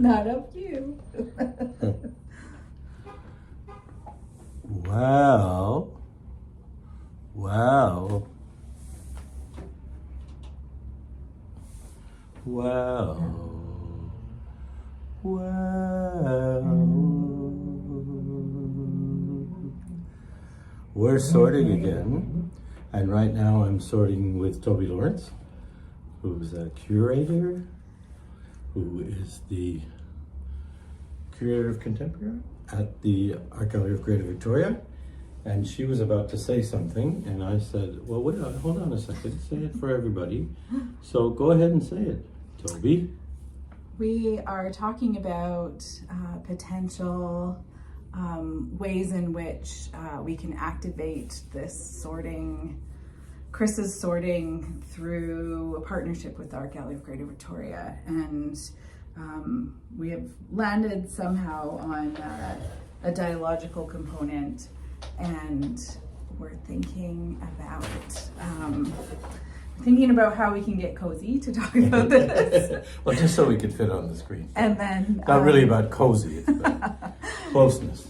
Not up you. Wow. Wow. Wow. Wow. We're sorting again, and right now I'm sorting with Toby Lawrence, who's a curator, who is the curator of contemporary at the Archaeology of Greater Victoria. And she was about to say something, and I said, well, wait, hold on a second, say it for everybody. So go ahead and say it, Toby. We are talking about potential ways in which we can activate this sorting, Chris's sorting, through a partnership with the Archaeology of Greater Victoria. And we have landed somehow on a dialogical component, and we're thinking about how we can get cozy to talk about this. Well, just so we could fit on the screen. And then not really about cozy, it's about closeness.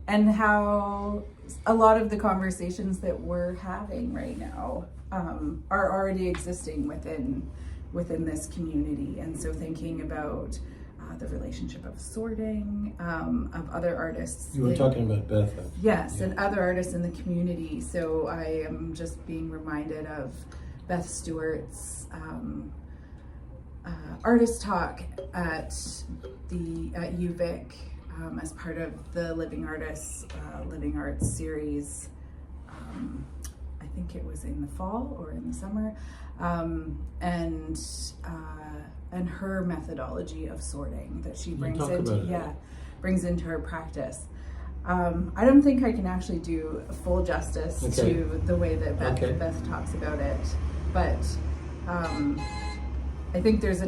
And how a lot of the conversations that we're having right now are already existing within this community. And so thinking about the relationship of sorting, of other artists. You were talking about Beth. Yes, yeah. And other artists in the community. So I am just being reminded of Beth Stewart's artist talk at UVic as part of the Living Arts series. I think it was in the fall or in the summer, and her methodology of sorting that she brings into her practice. I don't think I can actually do full justice to the way that Beth talks about it, but I think there's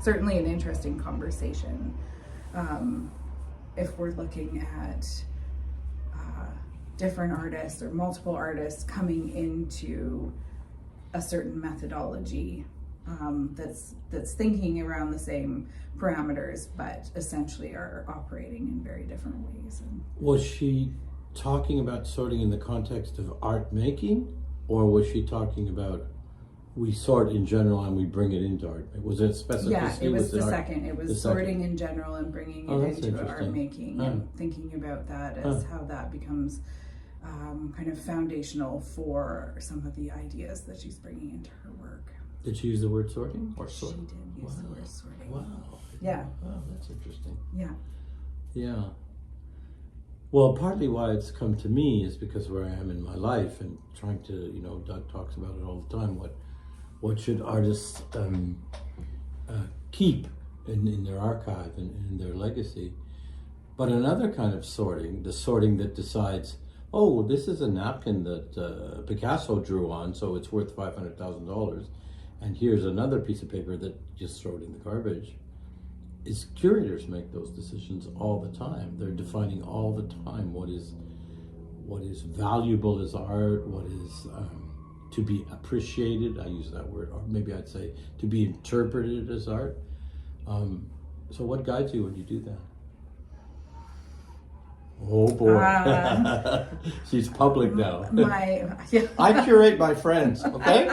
certainly an interesting conversation if we're looking at different artists or multiple artists coming into a certain methodology that's thinking around the same parameters, but essentially are operating in very different ways. Was she talking about sorting in the context of art making, or was she talking about we sort in general and we bring it into art? Was it specificity? Yeah, it was the second. It was sorting in general and bringing it into art making, and thinking about that as how that becomes kind of foundational for some of the ideas that she's bringing into her work. Did she use the word sorting or sort? She did use the word sorting. Wow. Yeah. Wow, that's interesting. Yeah. Yeah. Well, partly why it's come to me is because where I am in my life and trying to, Doug talks about it all the time, what should artists keep in their archive and in their legacy. But another kind of sorting, the sorting that decides, oh, this is a napkin that Picasso drew on, so it's worth $500,000. And here's another piece of paper that just throw it in the garbage. Is curators make those decisions all the time. They're defining all the time what is valuable as art, what is to be appreciated. I use that word, or maybe I'd say to be interpreted as art. So what guides you when you do that? Oh boy, she's public now. I curate my friends, okay?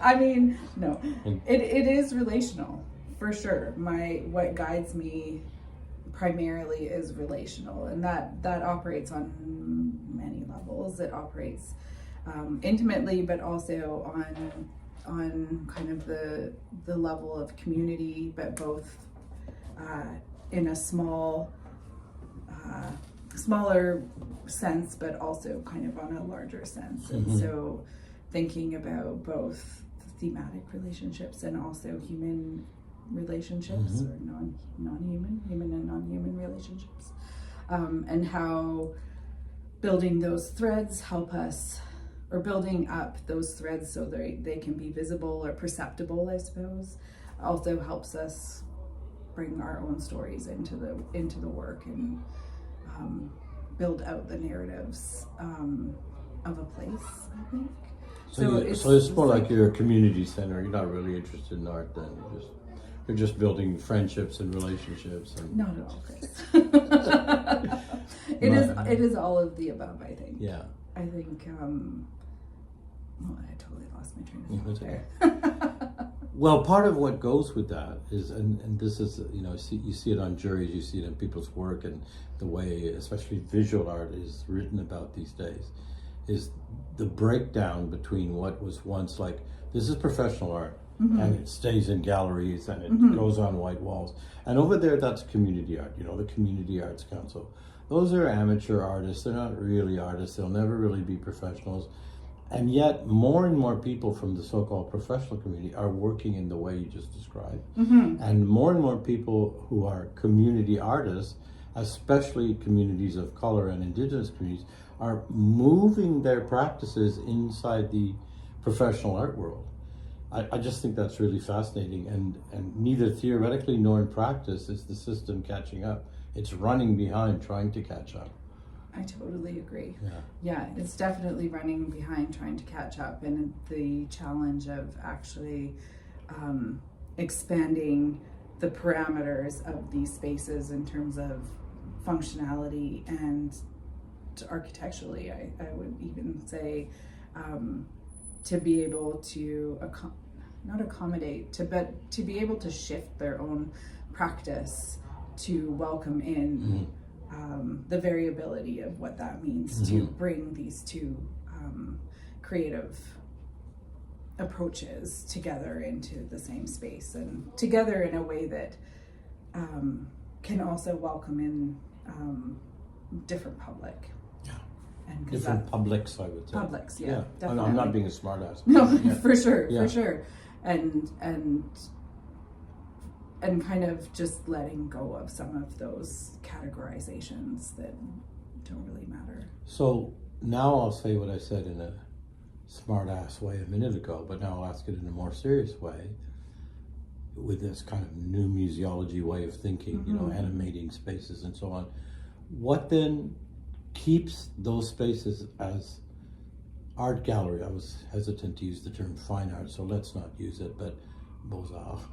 I mean, no, it is relational for sure. What guides me primarily is relational, and that operates on many levels. It operates intimately, but also on kind of the level of community, but both in a smaller sense, but also kind of on a larger sense. And so thinking about both thematic relationships and also human relationships, or non-human, human and non-human relationships, and how building those threads help us, or building up those threads so they can be visible or perceptible, I suppose, also helps us bring our own stories into the work and build out the narratives of a place, I think. So it's more like you're a community center. You're not really interested in art then. You're just You're just building friendships and relationships. And Not at all, Chris. It is all of the above, I think. Yeah. I think, I totally lost my train of thought there. Well, part of what goes with that is, and this is, you see it on juries, you see it in people's work, and the way, especially visual art, is written about these days, is the breakdown between what was once like, this is professional art, and it stays in galleries, and it goes on white walls. And over there, that's community art, the Community Arts Council. Those are amateur artists. They're not really artists. They'll never really be professionals. And yet, more and more people from the so-called professional community are working in the way you just described. And more people who are community artists, especially communities of color and indigenous communities, are moving their practices inside the professional art world. I just think that's really fascinating, and neither theoretically nor in practice is the system catching up. It's running behind, trying to catch up. I totally agree. Yeah, it's definitely running behind, trying to catch up, and the challenge of actually expanding the parameters of these spaces in terms of functionality and architecturally, I would even say, to be able to not accommodate, but to be able to shift their own practice to welcome in the variability of what that means to bring these two creative approaches together into the same space, and together in a way that can also welcome in different public. And different publics, I would say. Publics, yeah. Definitely. I'm not being a smart ass. No, for sure. And kind of just letting go of some of those categorizations that don't really matter. So now I'll say what I said in a smart ass way a minute ago, but now I'll ask it in a more serious way, with this kind of new museology way of thinking, animating spaces and so on. What then keeps those spaces as art gallery? I was hesitant to use the term fine art, so let's not use it, but Beaux-Arts.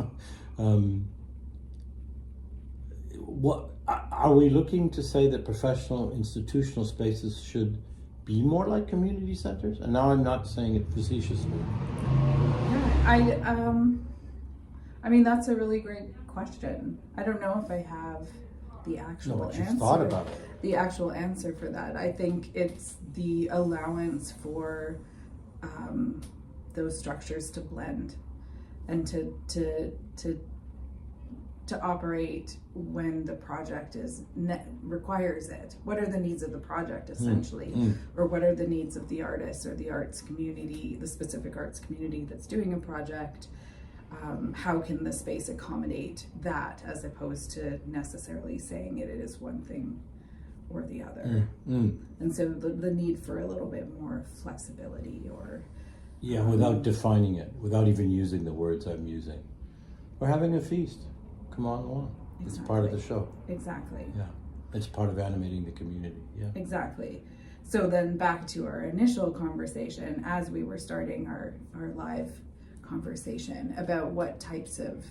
What are we looking to say, that professional institutional spaces should be more like community centers? And now I'm not saying it facetiously. Yeah, I mean, that's a really great question. I don't know if I have the actual answer. You've thought about it. The actual answer for that. I think it's the allowance for those structures to blend and to operate when the project requires it. What are the needs of the project, essentially? Or what are the needs of the artist or the arts community, the specific arts community that's doing a project? How can the space accommodate that, as opposed to necessarily saying it is one thing or the other? And so the need for a little bit more flexibility, or without defining it, without even using the words I'm using. We're having a feast. Come on along. Exactly. It's part of the show. Exactly. Yeah. It's part of animating the community. Yeah. Exactly. So then back to our initial conversation, as we were starting our live conversation about what types of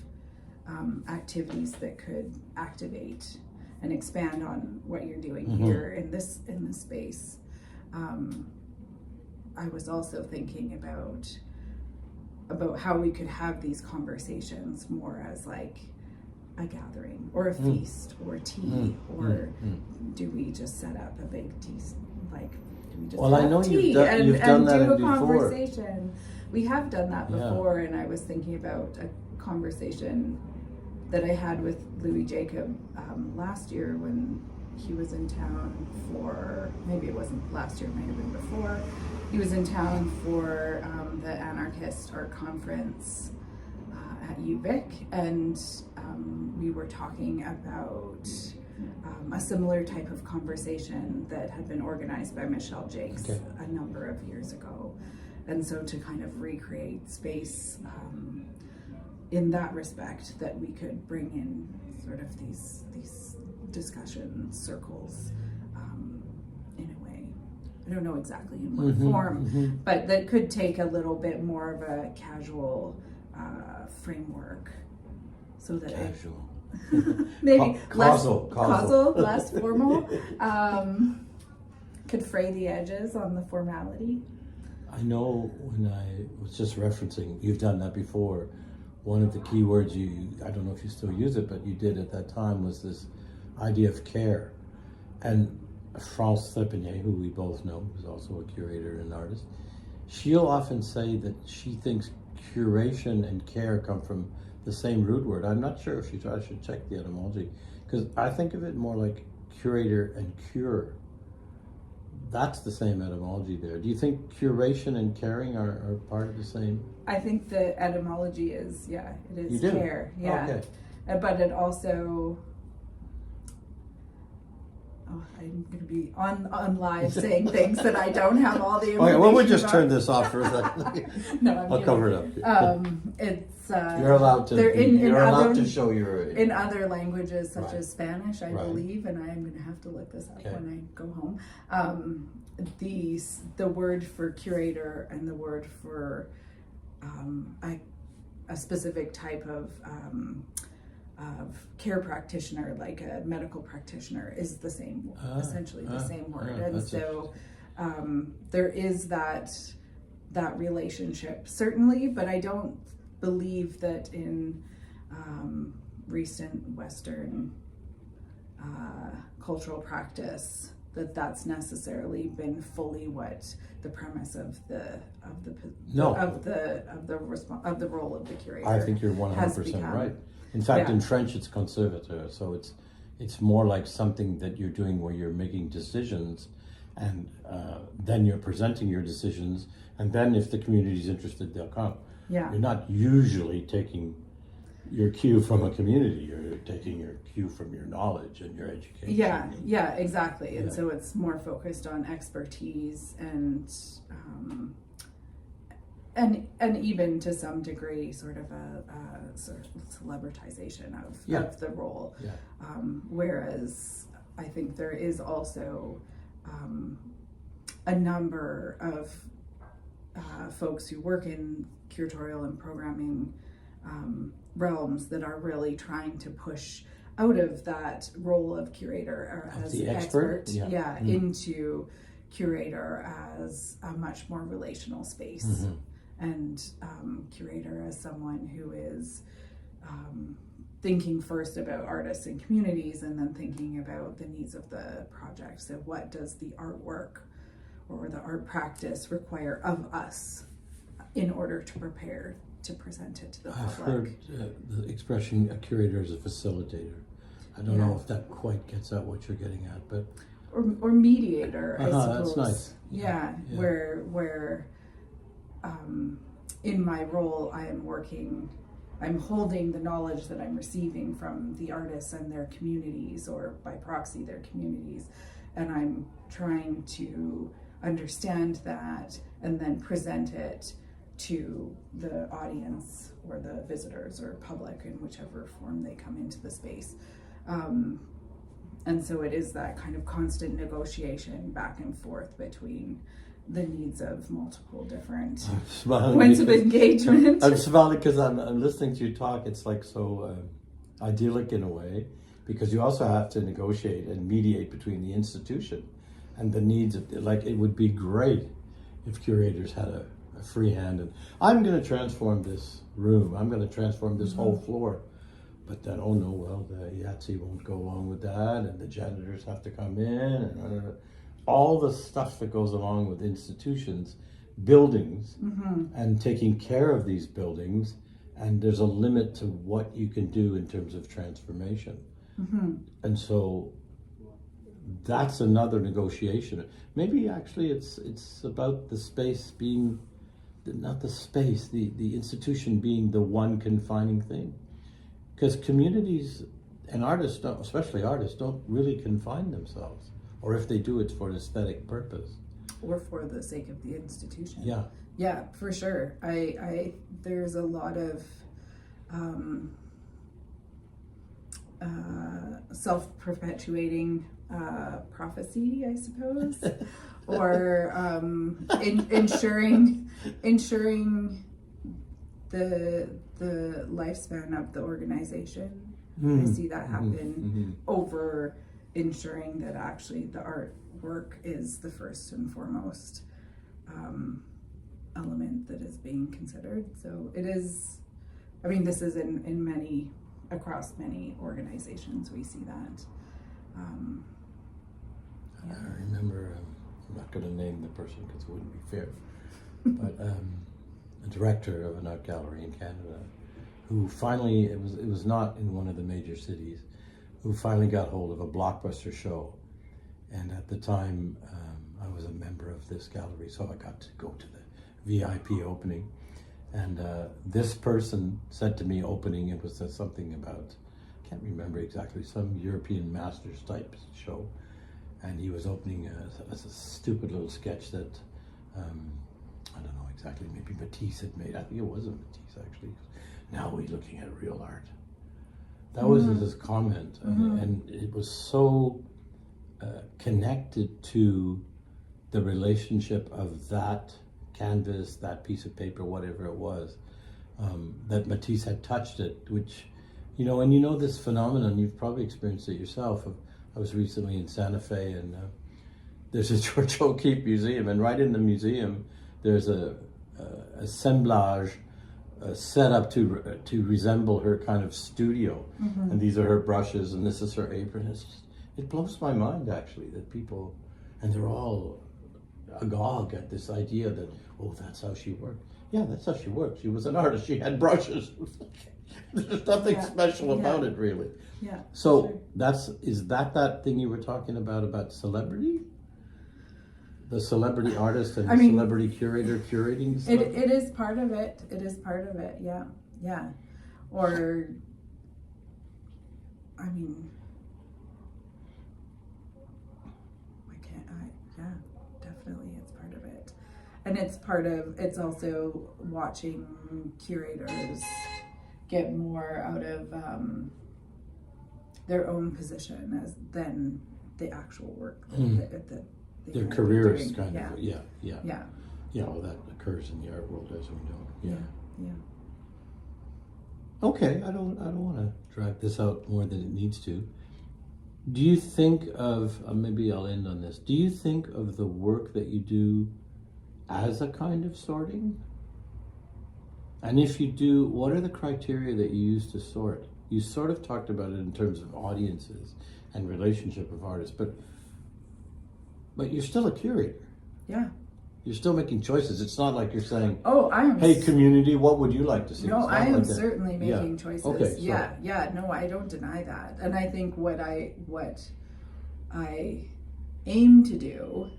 activities that could activate and expand on what you're doing here in this space. I was also thinking about how we could have these conversations more as like a gathering or a feast or tea, or do we just set up a big tea, like do we just well, have I know tea you've done that do a before. Conversation? We have done that before, and I was thinking about a conversation that I had with Louis Jacob last year when he was in town for, maybe it wasn't last year, it might have been before. He was in town for the Anarchist Art Conference at UVic, and we were talking about a similar type of conversation that had been organized by Michelle Jakes a number of years ago. And so to kind of recreate space in that respect, that we could bring in sort of these discussion circles in a way. I don't know exactly in what form, but that could take a little bit more of a casual framework, so that Casual. maybe Causal. less formal, could fray the edges on the formality. I know when I was just referencing, you've done that before. One of the key words I don't know if you still use it, but you did at that time, was this idea of care. And France Trepanier, who we both know, who's also a curator and artist, she'll often say that she thinks curation and care come from the same root word. I'm not sure if I should check the etymology, because I think of it more like curator and cure. That's the same etymology there. Do you think curation and caring are part of the same? I think the etymology is, it is You do? care. Yeah. Okay. But it also, I'm going to be on live saying things that I don't have all the information Okay, well, we'll just about. turn this off for a second. No, I'm I'll kidding. cover it up. It's You're allowed to. You're allowed to show your. in other languages such Right. as Spanish, I Right. believe, and I'm going to have to look this up Okay. when I go home. The word for curator and the word for a specific type of care practitioner, like a medical practitioner, is the same, essentially the same word. And so there is that relationship, certainly, but I don't believe that in recent Western cultural practice that's necessarily been fully what the premise of the role of the curator. I think you're 100% become. right. In fact, Yeah. in French, it's conservateur, so it's more like something that you're doing where you're making decisions, and then you're presenting your decisions, and then if the community is interested, they'll come. Yeah. You're not usually taking your cue from a community. You're taking your cue from your knowledge and your education. Yeah, exactly. And Yeah. so it's more focused on expertise and even to some degree sort of a sort of celebritization of the role. Yeah. Whereas I think there is also a number of folks who work in curatorial and programming realms that are really trying to push out of that role of curator or Of as the expert, expert? into curator as a much more relational space, Mm-hmm. and curator as someone who is thinking first about artists and communities, and then thinking about the needs of the project. So what does the artwork or the art practice require of us in order to prepare to present it to the public? I've heard the expression a curator is a facilitator. I don't know if that quite gets at what you're getting at, but or mediator, I suppose. that's nice. Yeah. Where in my role I'm holding the knowledge that I'm receiving from the artists and their communities, or by proxy their communities, and I'm trying to understand that and then present it to the audience or the visitors or public in whichever form they come into the space. And so it is that kind of constant negotiation back and forth between the needs of multiple different points of engagement. I'm smiling because I'm listening to you talk. It's like so idyllic in a way, because you also have to negotiate and mediate between the institution and the needs of, like, it would be great if curators had a free hand, and I'm going to transform this room, I'm going to transform this whole floor, but then, oh no, well, the Yahtzee won't go along with that, and the janitors have to come in, and all the stuff that goes along with institutions, buildings, and taking care of these buildings, and there's a limit to what you can do in terms of transformation. And so that's another negotiation. Maybe actually it's about the space being, not the space, the institution being the one confining thing. Because communities and artists, don't, especially artists, don't really confine themselves. Or if they do, it's for an aesthetic purpose. Or for the sake of the institution. Yeah. Yeah, for sure. I there's a lot of self-perpetuating prophecy, I suppose, or ensuring the the lifespan of the organization. I see that happen over ensuring that actually the artwork is the first and foremost element that is being considered. So it is, I mean, this is in many, across many organizations, we see that. I remember, I'm not going to name the person because it wouldn't be fair, but a director of an art gallery in Canada who finally, it was not in one of the major cities, who finally got hold of a blockbuster show. And at the time, I was a member of this gallery, so I got to go to the VIP opening. And this person said to me opening, it was something about, I can't remember exactly, some European Masters type show. And he was opening a stupid little sketch that, I don't know exactly, maybe Matisse had made. I think it wasn't Matisse actually. Now we're looking at real art. That was his comment, and it was so connected to the relationship of that canvas, that piece of paper, whatever it was, that Matisse had touched it, which, you know, and you know this phenomenon, you've probably experienced it yourself. I was recently in Santa Fe, and there's a George O'Keeffe museum, and right in the museum, there's a assemblage set up to resemble her kind of studio, and these are her brushes, and this is her apron. It blows my mind actually that people, and they're all agog at this idea that, oh, that's how she worked. Yeah, that's how she worked. She was an artist. She had brushes. There's nothing special about it, really. Yeah. So is that thing you were talking about celebrity? The celebrity artist and celebrity curator curating stuff? It is part of it. It is part of it. Yeah. Yeah. Or, I mean, yeah, definitely it's part of it. And it's also watching curators get more out of their own position than the actual work that their careers kind of. of, yeah. Well, that occurs in the art world, as we know. Yeah. Okay, I don't want to drag this out more than it needs to. Do you think of, maybe I'll end on this, do you think of the work that you do as a kind of sorting? And if you do, what are the criteria that you use to sort? You sort of talked about it in terms of audiences and relationship of artists, but you're still a curator. Yeah. You're still making choices. It's not like you're saying, I'm... hey, community, what would you like to see? No, I am certainly making choices. Okay, yeah, no, I don't deny that. And I think what I aim to do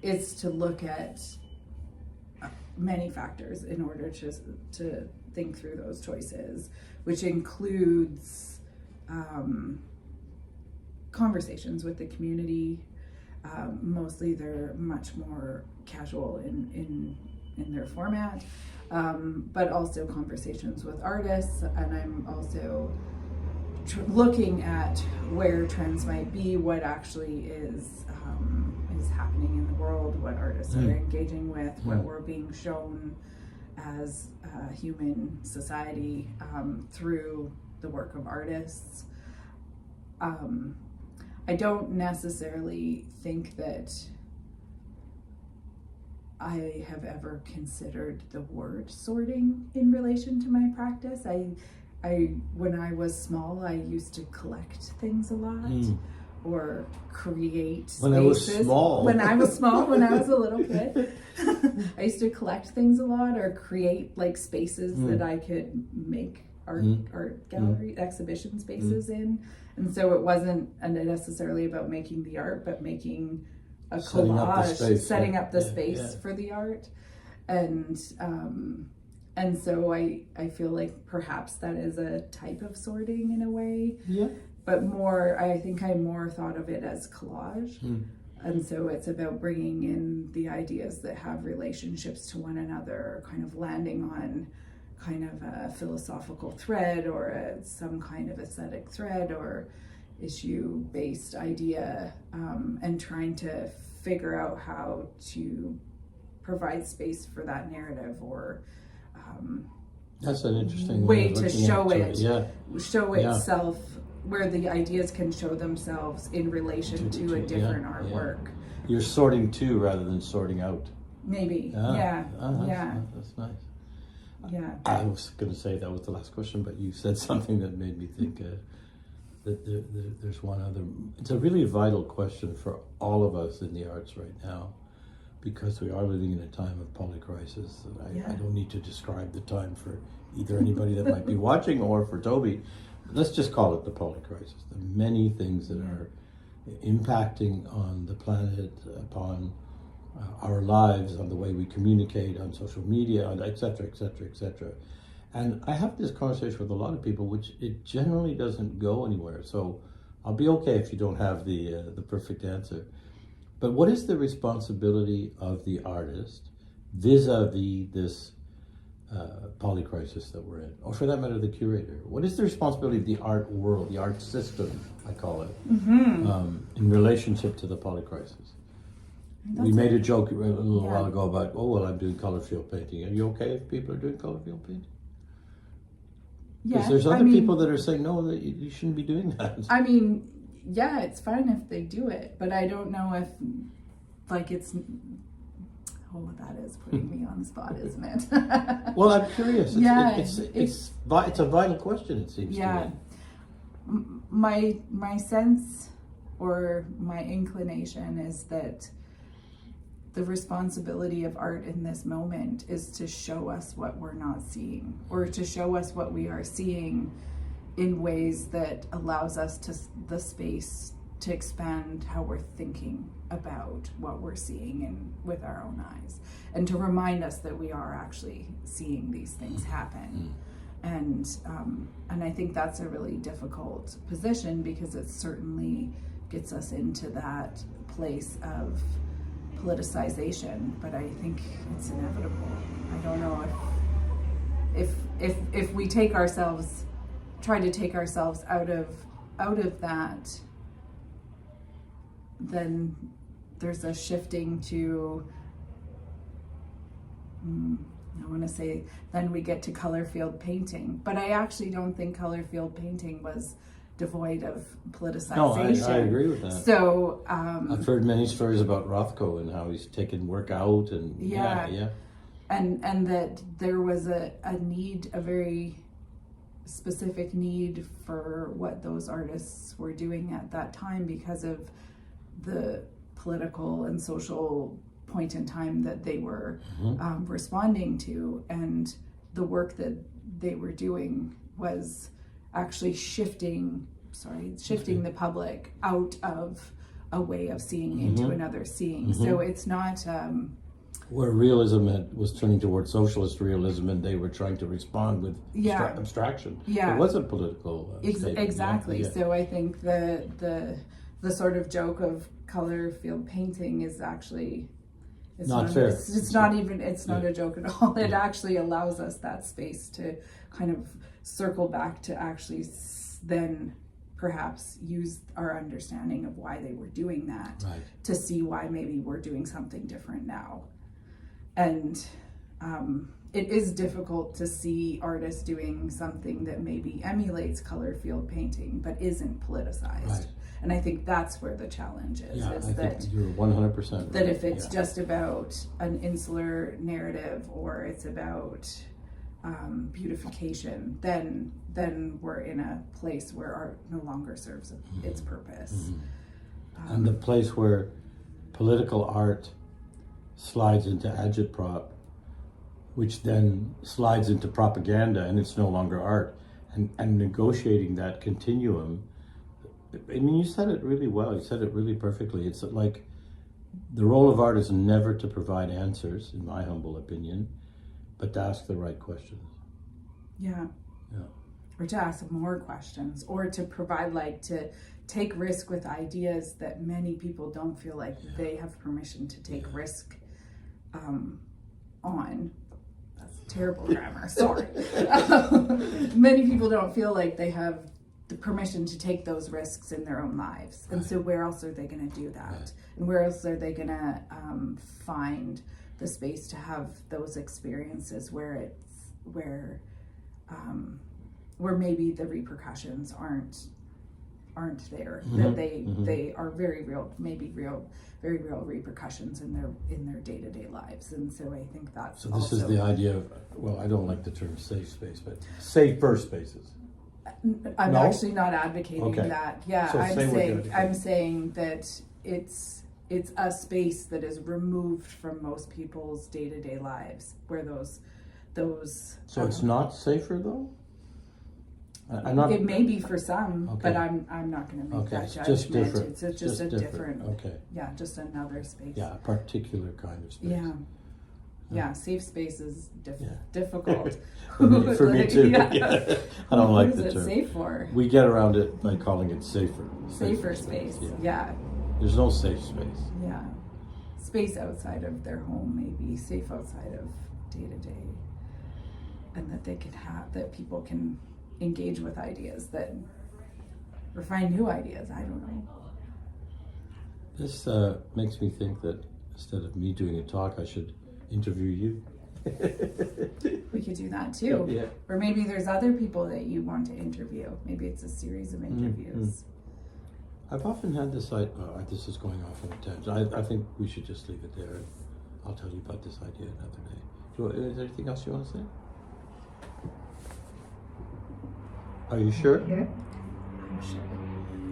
is to look at many factors in order to think through those choices, which includes conversations with the community. Mostly they're much more casual in their format, but also conversations with artists, and I'm also looking at where trends might be, what actually is happening in the world, what artists are engaging with, what we're being shown as a human society through the work of artists. I don't necessarily think that I have ever considered the word sorting in relation to my practice. When I was small, I used to collect things a lot or create spaces. When I was small, when I was a little kid, I used to collect things a lot or create like spaces that I could make art gallery exhibition spaces in. And so it wasn't necessarily about making the art, but making a collage, setting up the space for the art. And so I feel like perhaps that is a type of sorting in a way. Yeah. But I think I more thought of it as collage. And so it's about bringing in the ideas that have relationships to one another, kind of landing on kind of a philosophical thread or some kind of aesthetic thread or issue-based idea, and trying to figure out how to provide space for that narrative or That's an interesting way of to looking show at it, show Yeah. itself, where the ideas can show themselves in relation to a different artwork. You're sorting to rather than sorting out. Maybe, That's nice. yeah. I was going to say that was the last question, but you said something that made me think that there's one other. It's a really vital question for all of us in the arts right now, because we are living in a time of polycrisis. I don't need to describe the time for either anybody that might be watching or for Toby. Let's just call it the polycrisis. The many things that are impacting on the planet, upon our lives, on the way we communicate, on social media, on et cetera, et cetera, et cetera. And I have this conversation with a lot of people, which it generally doesn't go anywhere. So I'll be okay if you don't have the perfect answer. But what is the responsibility of the artist vis-a-vis this polycrisis that we're in? Or for that matter, the curator. What is the responsibility of the art world, the art system, I call it, in relationship to the polycrisis? We made a joke a little while ago about, I'm doing color field painting. Are you okay if people are doing color field painting? Because there's other people that are saying, no, that you shouldn't be doing that. I mean, yeah, it's fine if they do it, but I don't know if, it's, that is putting me on the spot, isn't it? Well, I'm curious. It's a vital question, it seems to me. My sense or my inclination is that the responsibility of art in this moment is to show us what we're not seeing, or to show us what we are seeing in ways that allows us the space to expand how we're thinking about what we're seeing and with our own eyes, and to remind us that we are actually seeing these things happen. And I think that's a really difficult position, because it certainly gets us into that place of politicization, but I think it's inevitable. I don't know if we try to take ourselves out of that, then there's a shifting to, I want to say, then we get to color field painting. But I actually don't think color field painting was devoid of politicization. No, I agree with that. So I've heard many stories about Rothko and how he's taken work out and and that there was a need, a very specific need for what those artists were doing at that time, because of the political and social point in time that they were responding to, and the work that they were doing was actually shifting the public out of a way of seeing into another seeing. So it's not where realism was turning towards socialist realism, and they were trying to respond with abstraction. It was a political statement. Exactly. So I think the sort of joke of color field painting is actually not fair. It's not a joke at all. It actually allows us that space to kind of circle back to actually then perhaps use our understanding of why they were doing that to see why maybe we're doing something different now. And it is difficult to see artists doing something that maybe emulates color field painting but isn't politicized. And I think that's where the challenge is. I think you're 100% right. That if it's just about an insular narrative, or it's about beautification, then we're in a place where art no longer serves its purpose. And the place where political art slides into agitprop, which then slides into propaganda, and it's no longer art. And negotiating that continuum, I mean, you said it really well. You said it really perfectly. It's like the role of art is never to provide answers, in my humble opinion, but to ask the right questions. Yeah. Or to ask more questions, or to provide, to take risk with ideas that many people don't feel like they have permission to take risk on. That's terrible grammar, sorry. Many people don't feel like they have the permission to take those risks in their own lives. And so where else are they going to do that? And where else are they going to find the space to have those experiences where where maybe the repercussions aren't there, Mm-hmm. that they are very real, maybe very real repercussions in their day-to-day lives. And so I think that's So this is the idea of, well, I don't like the term safe space, but safer spaces. I'm No? actually not advocating Okay. that. Yeah, So say what you're I'm saying that it's a space that is removed from most people's day-to-day lives, where those So it's not safer though? I'm not. it may be for some, Okay. but I'm not going to make Okay, that it's judgment. just different. It's just a different, Okay. yeah, just another space. Yeah, a particular kind of space. Yeah, safe space is Yeah. difficult. For me too. Yeah. Yeah. I don't like What the is it term. safe for? We get around it by calling it safer. Safer space. Yeah. There's no safe space. Yeah. Space outside of their home, maybe safe outside of day to day, and that people can engage with ideas or find new ideas. I don't know. This makes me think that instead of me doing a talk, I should interview you. We could do that too. Yeah. Or maybe there's other people that you want to interview. Maybe it's a series of interviews. I've often had this idea. This is going off on a tangent. I think we should just leave it there. I'll tell you about this idea another day. Is there anything else you want to say? Are you sure? I'm sure.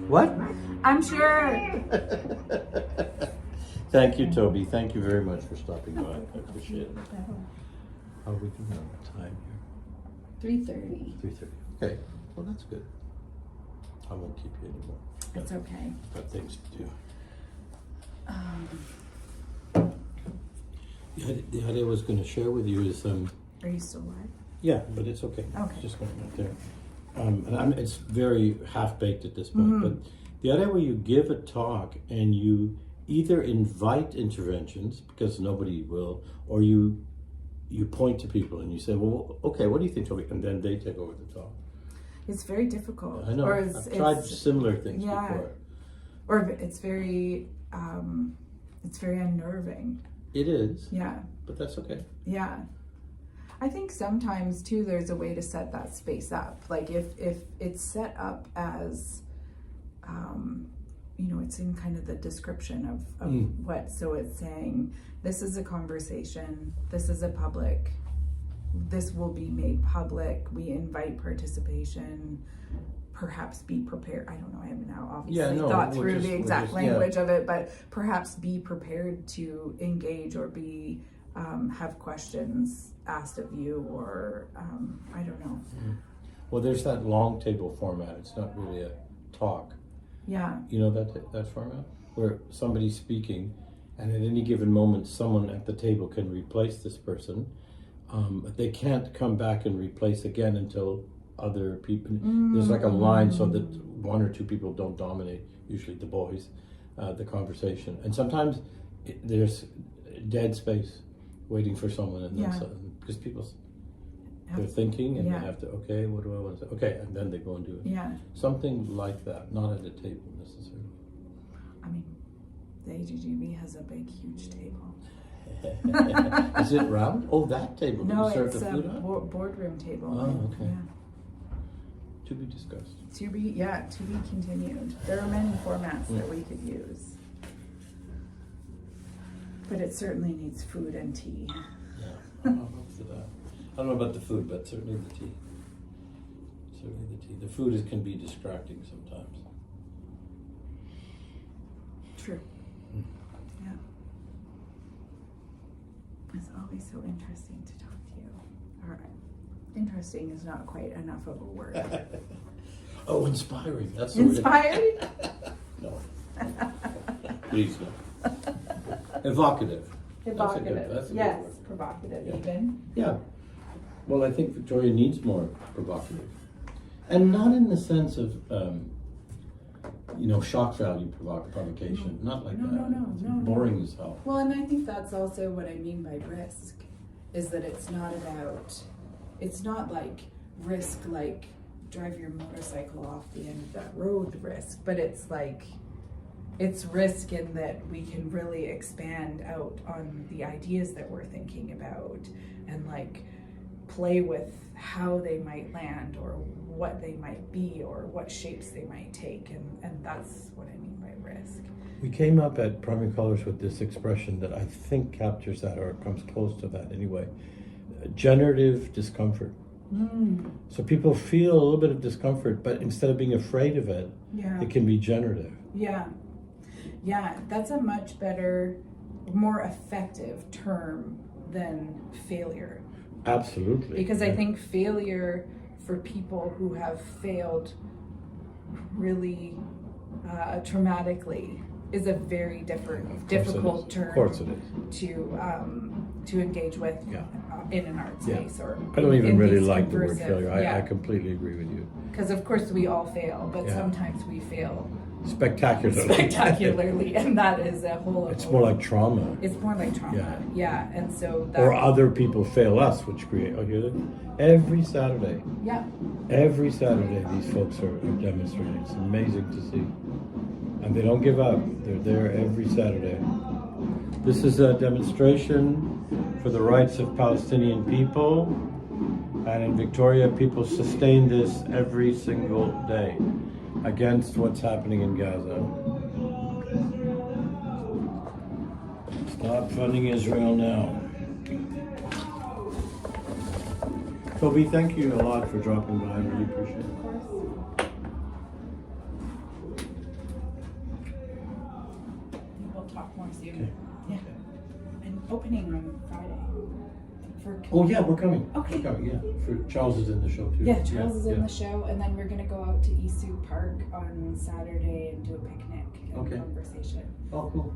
What? I'm sure. Thank you, Toby. Thank you very much for stopping by. I appreciate it. How are we doing on time here? 3:30. 3:30. Okay. Well, that's good. I won't keep you anymore. It's okay. I've got things to do. The idea I was going to share with you is, Are you still live? yeah, but it's okay. Okay. It's just going right there. And it's very half-baked at this point, but the idea where you give a talk and you either invite interventions, because nobody will, or you point to people and you say, well, okay, what do you think, Toby? And then they take over the talk. It's very difficult. I know. Or I've tried similar things yeah. before. Or it's very unnerving. It is, Yeah. but that's okay. Yeah. I think sometimes too there's a way to set that space up. Like if it's set up as it's in kind of the description of what, so it's saying this is a conversation, this will be made public, we invite participation, perhaps be prepared. I don't know, I haven't now obviously thought through the exact language of it, but perhaps be prepared to engage or be have questions asked of you, or I don't know. Well, there's that long table format. It's not really a talk. Yeah. You know that format? Where somebody's speaking, and at any given moment, someone at the table can replace this person. But they can't come back and replace again until other people... There's like a line so that one or two people don't dominate, usually the boys, the conversation. And sometimes there's dead space waiting for someone, and then because people... They're thinking, and they have to, okay, what do I want to say? Okay, and then they go and do it. Yeah. Something like that, not at a table necessarily. I mean, the AGGB has a big, huge table. Is it round? Oh, that table. No, you serve it's the a food on? boardroom table. Oh, okay. Yeah. To be discussed. To be continued. There are many formats that we could use. But it certainly needs food and tea. Yeah, I'm up for that. I don't know about the food, but certainly the tea. Certainly the tea. The food can be distracting sometimes. True. Yeah. It's always so interesting to talk to you. All right. Interesting is not quite enough of a word. Oh, inspiring. That's the Inspiring? word. No. Please no. Evocative. Evocative. That's a good Yes, word. provocative Yeah. even. Yeah. Well, I think Victoria needs more provocative. And not in the sense of, shock value provocation. Not like that. No. Boring as hell. Well, and I think that's also what I mean by risk, is that it's not like risk like drive your motorcycle off the end of that road risk, but it's risk in that we can really expand out on the ideas that we're thinking about, and play with how they might land or what they might be or what shapes they might take, and that's what I mean by risk. We came up at Primary Colors with this expression that I think captures that, or comes close to that anyway. Generative discomfort. So people feel a little bit of discomfort, but instead of being afraid of it, it can be generative. Yeah, that's a much better, more effective term than failure. Absolutely. Because I think failure for people who have failed really traumatically is a very difficult term. Of course it is. To engage with in an art space or I don't even really these like the word conversive- failure. I completely agree with you. Because of course we all fail, but sometimes we fail spectacularly, and that is a whole. It's more like trauma. It's more like trauma. Yeah, and so that, or other people fail us, which create. Oh, hear that? Every Saturday. Yeah. Every Saturday, these folks are demonstrating. It's amazing to see, and they don't give up. They're there every Saturday. This is a demonstration for the rights of Palestinian people, and in Victoria, people sustain this every single day against what's happening in Gaza. Stop funding Israel now. Toby, thank you a lot for dropping by. I really appreciate it. Of course. We'll talk more soon. Okay. Yeah. And opening on Friday. Oh yeah, we're coming. Okay. We're coming, yeah. For Charles is in the show too. Yeah, Charles is in the show, and then we're gonna go out to Isu Park on Saturday and do a picnic and conversation. Oh, cool.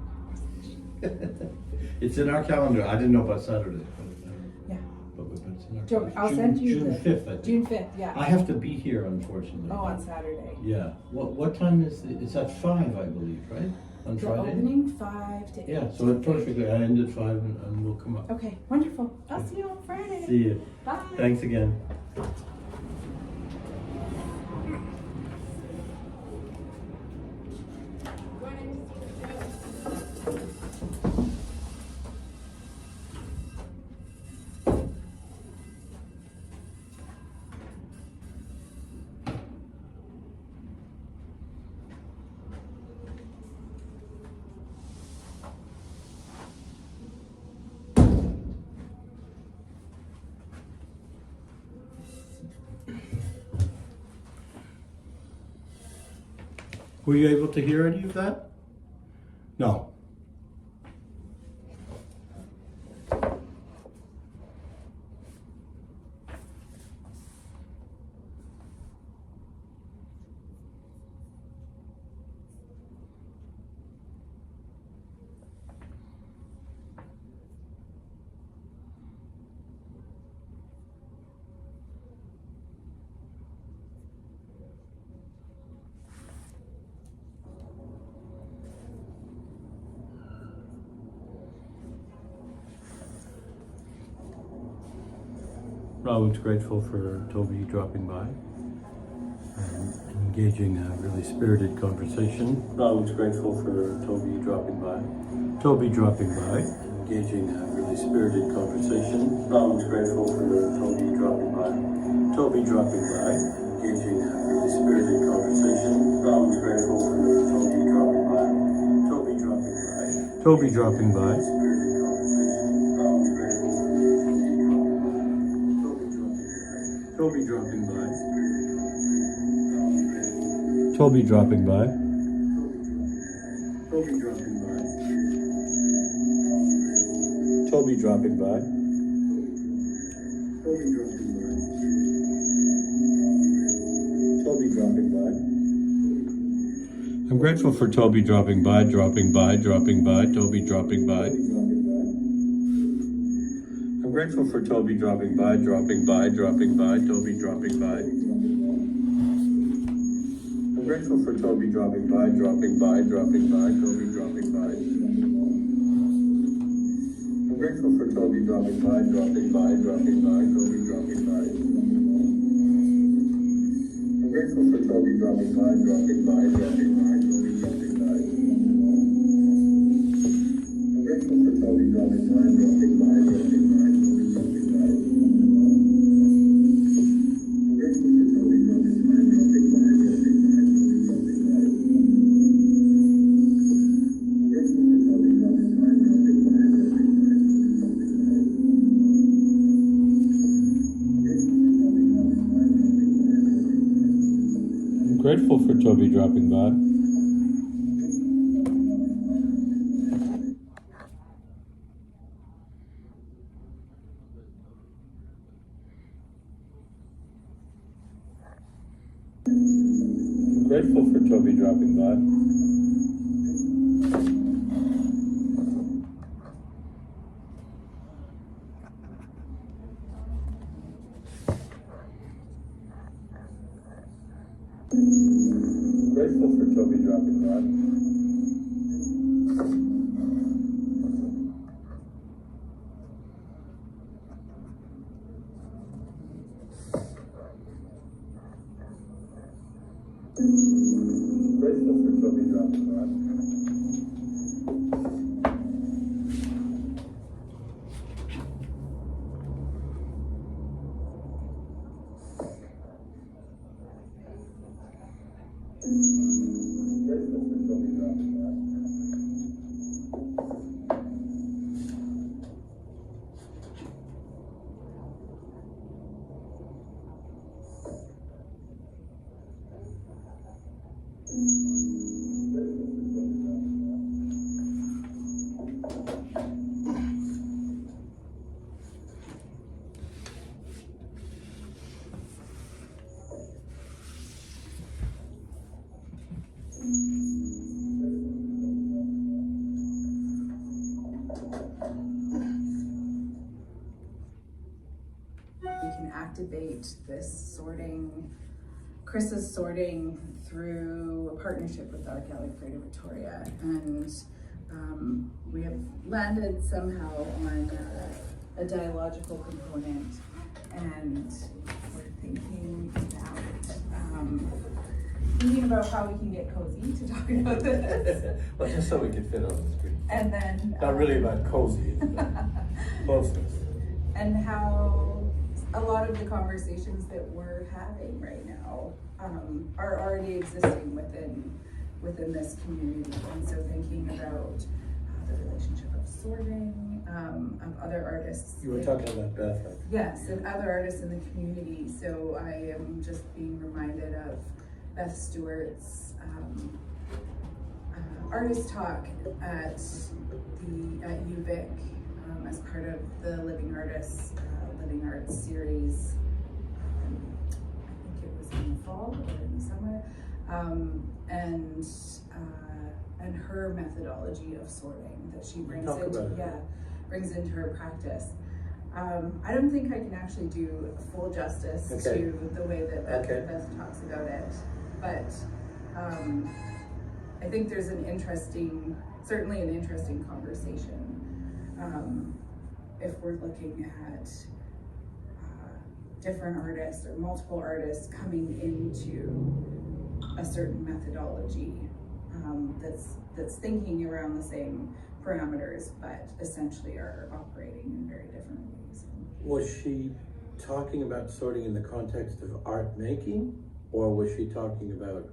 It's in our calendar. I didn't know about Saturday. Yeah. But it's in our Joe, I'll send you June the 5th, I think. June 5th, yeah. I have to be here, unfortunately. Oh, on Saturday. Yeah. What time is it? It's at 5, I believe, right? On The Friday? opening 5 to 8. Yeah, so it's perfectly. I end at 5 and we'll come up. Okay, wonderful. I'll see you on Friday. See you. Bye. Thanks again. Were you able to hear any of that? No. Robin's grateful for Toby dropping by and engaging a really spirited conversation. Robin's grateful for Toby dropping by. Toby dropping by, engaging a really spirited conversation. Robin's grateful for Toby dropping by. Toby dropping by, engaging a really spirited conversation. Robin's grateful for Toby dropping by. Toby dropping by. Toby dropping by. Toby dropping by. Toby dropping by. Toby dropping by. Toby dropping by. Toby dropping by. Toby dropping by. I'm grateful for Toby dropping by, Toby dropping by. I'm grateful for Toby dropping by, Toby dropping by. I'm grateful for Toby dropping by, Toby dropping by. I'm grateful for Toby dropping by, Toby dropping by. I'm grateful for Toby dropping by, Toby dropping by. I'm grateful for Toby dropping by, grateful for Toby dropping by. Grateful for Toby dropping by. Grateful for Toby dropping by. Grateful for Toby dropping by. Grateful for Toby dropping by. We can activate this sorting. Chris is sorting through a partnership with Archaeology Victoria, and we have landed somehow on a dialogical component, and we're thinking about how we can get cozy to talk about this. Well, just so we can fit on the screen. And then Not really about cozy, it's about closeness. and how a lot of the conversations that we're having right now are already existing within this community, and so thinking about the relationship of sorting, of other artists. You were talking about Beth, right? Yes, and other artists in the community. So I am just being reminded of Beth Stewart's artist talk at UVic as part of the Living Arts series. I think it was in the fall or in the summer, and her methodology of sorting that she brings into her practice. I don't think I can actually do full justice to the way that Beth talks about it, but I think there's certainly an interesting conversation if we're looking at different artists or multiple artists coming into a certain methodology that's thinking around the same parameters, but essentially are operating in very different ways. Was she talking about sorting in the context of art making, or was she talking about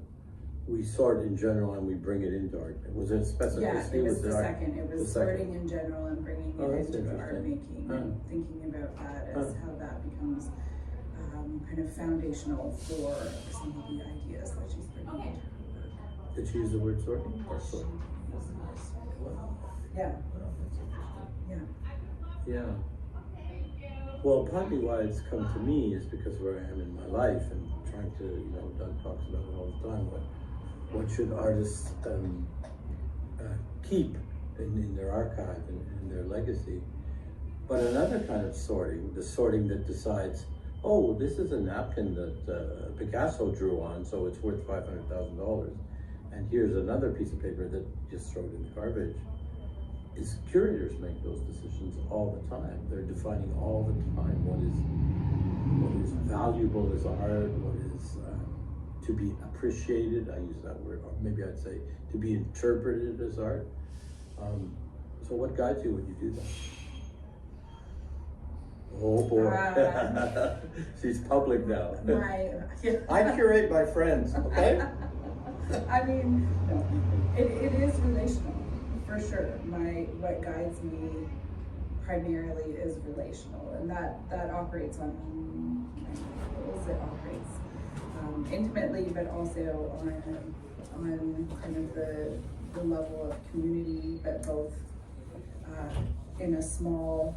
we sort in general and we bring it into art? Was it specificity? Yeah, it was the second. It was sorting in general and bringing it into art making, and thinking about that as how that becomes kind of foundational for some of the ideas that she's bringing into her work. Did she use the word sorting or sort? Yeah. Yeah. Well, partly why it's come to me is because where I am in my life and trying to, Doug talks about it all the time, what should artists keep in their archive and in their legacy. But another kind of sorting, the sorting that decides, oh, this is a napkin that Picasso drew on, so it's worth $500,000. And here's another piece of paper that just throw it in the garbage. Is curators make those decisions all the time. They're defining all the time what is valuable as art, what is to be appreciated. I use that word, or maybe I'd say to be interpreted as art. So what guides you when you do that? Oh boy, she's public now. I curate my friends, okay? I mean, it is relational, for sure. What guides me primarily is relational, and that operates on many levels. It operates intimately, but also on kind of the level of community, but both in a smaller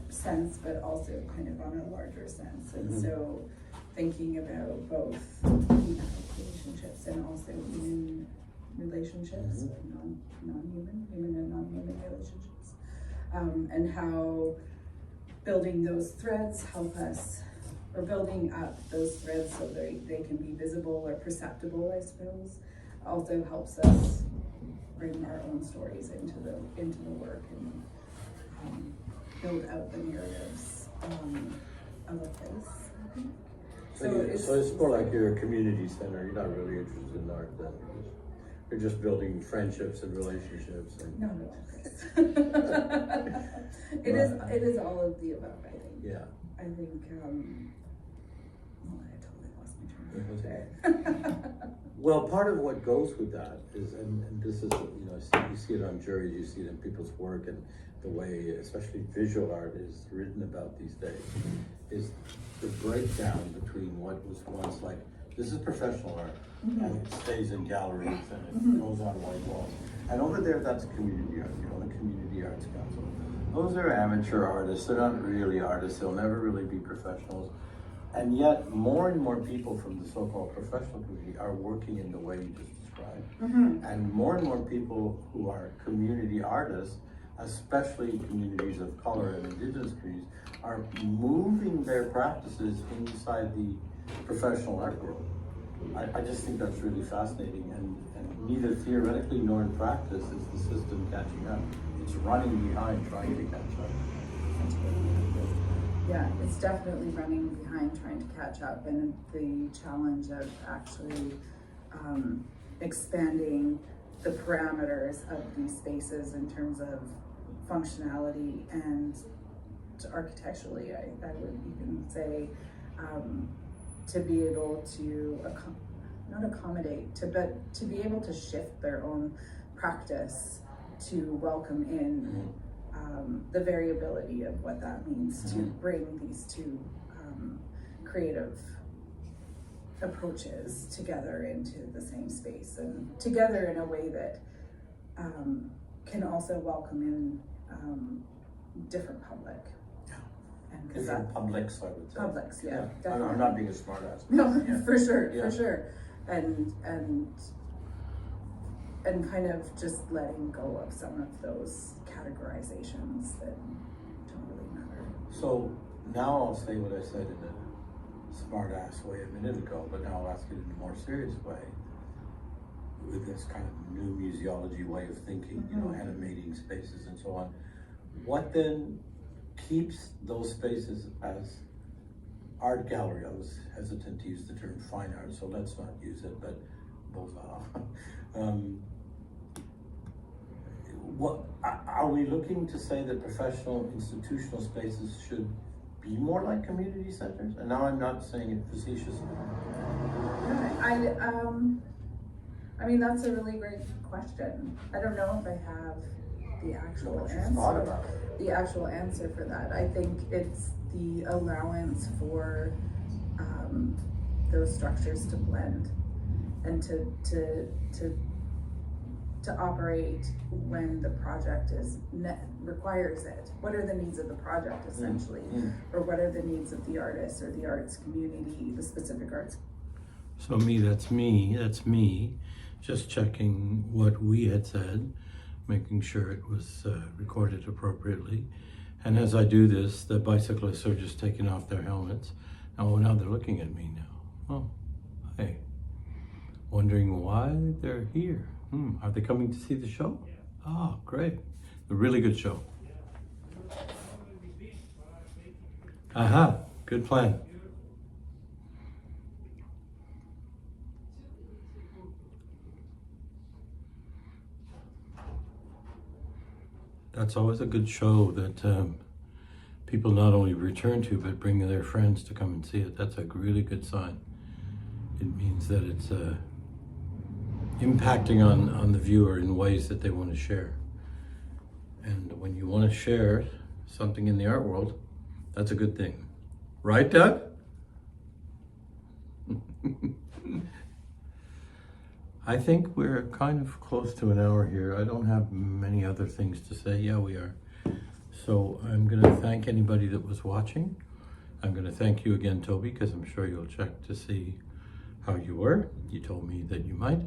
sense, but also kind of on a larger sense. And so thinking about both thematic relationships and also human relationships, non-human, human and non-human relationships, and how building those threads help us, or building up those threads so they can be visible or perceptible, I suppose, also helps us bring our own stories into the work and build out the narratives of a place, I think. So it's more like you're a community center. You're not really interested in art then. You're just building friendships and relationships. No. It is all of the above, I think. Yeah. I think, I totally lost my train of thought there. Well, part of what goes with that is, and this is, you see it on juries, you see it in people's work, and the way, especially visual art, is written about these days, is the breakdown between what was once like, this is professional art, and it stays in galleries, and it goes on white walls. And over there, that's community art, the Community Arts Council. Those are amateur artists, they're not really artists, they'll never really be professionals. And yet, more and more people from the so-called professional community are working in the way you just described. And more people who are community artists, especially communities of color and indigenous communities, are moving their practices inside the professional art world. I just think that's really fascinating, and neither theoretically nor in practice is the system catching up. It's running behind, trying to catch up. Yeah, it's definitely running behind, trying to catch up, and the challenge of actually expanding the parameters of these spaces in terms of functionality and architecturally, I would even say, to be able to not accommodate, but to be able to shift their own practice to welcome in the variability of what that means to bring these two creative approaches together into the same space, and together in a way that can also welcome in different public. And different publics, I would say. Publics, yeah. I'm not being a smart ass. No, yeah. for sure. And kind of just letting go of some of those categorizations that don't really matter. So now I'll say what I said in a smart ass way a minute ago, but now I'll ask it in a more serious way, with this kind of new museology way of thinking, animating spaces and so on. What then keeps those spaces as art gallery? I was hesitant to use the term fine art, so let's not use it, but both are. What are we looking to say that professional institutional spaces should be more like community centers? And now I'm not saying it facetiously. I mean, that's a really great question. I don't know if I have the actual answer for that. I think it's the allowance for those structures to blend and to operate when the project requires it. What are the needs of the project, essentially? Or what are the needs of the artist or the arts community, the specific arts? So that's me, just checking what we had said, making sure it was recorded appropriately. And as I do this, the bicyclists are just taking off their helmets. Now they're looking at me now. Oh, hey. Wondering why they're here. Are they coming to see the show? Oh, great. A really good show. Aha, good plan. That's always a good show that people not only return to, but bring their friends to come and see it. That's a really good sign. It means that it's impacting on the viewer in ways that they want to share. And when you want to share something in the art world, that's a good thing. Right, Doug? I think we're kind of close to an hour here. I don't have many other things to say. Yeah, we are. So I'm going to thank anybody that was watching. I'm going to thank you again, Toby, because I'm sure you'll check to see how you were. You told me that you might.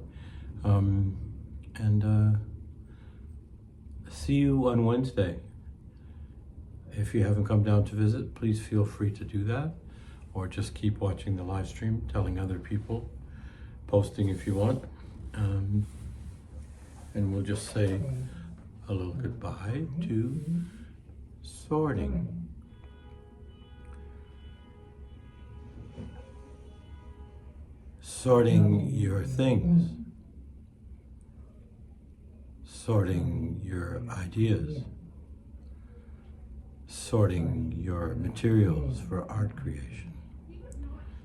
See you on Wednesday. If you haven't come down to visit, please feel free to do that, or just keep watching the live stream, telling other people, posting if you want. And we'll just say a little goodbye to sorting. Sorting your things. Sorting your ideas. Sorting your materials for art creation.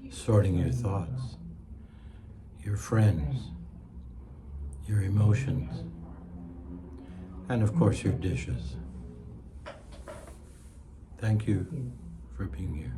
Sorting your thoughts, your friends, your emotions, and of course your dishes. Thank you for being here.